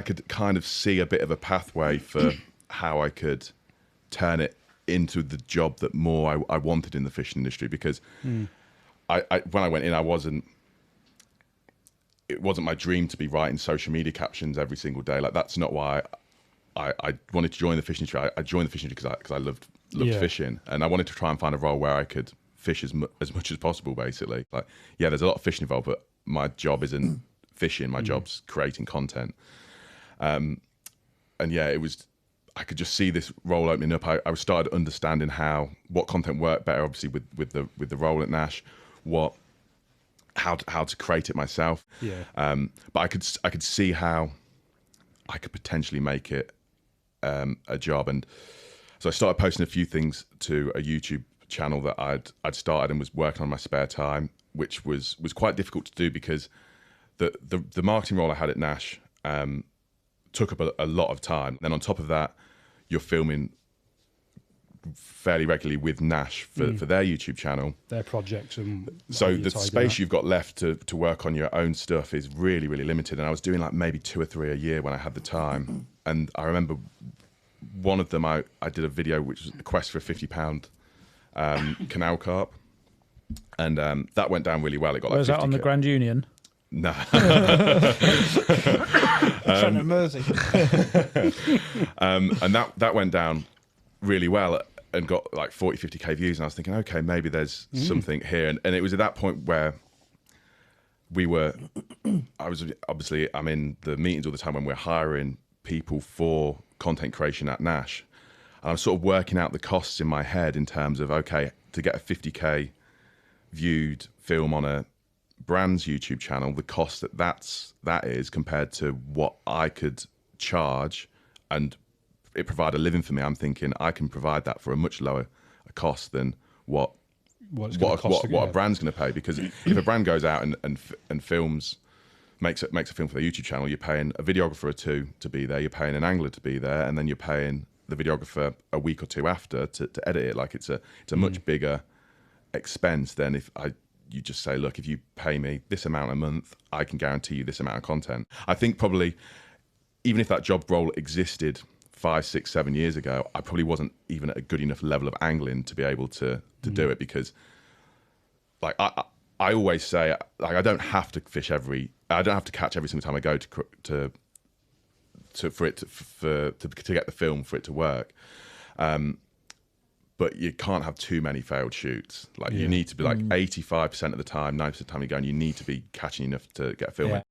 could kind of see a bit of a pathway for how I could turn it into the job that more I wanted in the fishing industry, because when I went in, it wasn't my dream to be writing social media captions every single day. Like, that's not why I wanted to join the fishing industry. I joined the fishing industry because I loved fishing, and I wanted to try and find a role where I could fish as much as possible, basically. Like, yeah, there's a lot of fishing involved, but my job isn't fishing. My job's creating content. And yeah, I could just see this role opening up. I started understanding what content worked better, obviously with the role at Nash, how to create it myself. Yeah. But I could see how I could potentially make it a job, and so I started posting a few things to a YouTube channel that I'd started and was working on in my spare time, which was quite difficult to do because the marketing role I had at Nash took up a lot of time. Then on top of that, you're filming fairly regularly with Nash for their YouTube channel, their projects, and so the space you've got left to work on your own stuff is really, really limited. And I was doing like maybe 2 or 3 a year when I had the time. And I remember one of them, I did a video which was a quest for a 50-pound canal carp, and that went down really well. It got was that on the Grand Union? No. Mersey. And that went down really well and got like 40-50k views, and I was thinking, okay, maybe there's something here. And it was at that point where I'm in the meetings all the time when we're hiring people for content creation at Nash, and I'm sort of working out the costs in my head in terms of, okay, to get a 50k viewed film on a brand's YouTube channel, the cost that is compared to what I could charge and it provide a living for me. I'm thinking I can provide that for a much lower cost than what a brand's going to pay. Because if a brand goes out and films, makes a film for their YouTube channel, you're paying a videographer or two to be there, you're paying an angler to be there, and then you're paying the videographer a week or two after to edit it. Like, it's a much bigger expense than if you just say, look, if you pay me this amount a month, I can guarantee you this amount of content. I think probably even if that job role existed 5, 6, 7 years ago, I probably wasn't even at a good enough level of angling to be able to do it, because like I always say, like, I don't have to catch every single time I go to get the film for it to work. But you can't have too many failed shoots. Like, you need to be like 85% of the time, 90% of the time you're going, you need to be catching enough to get a film.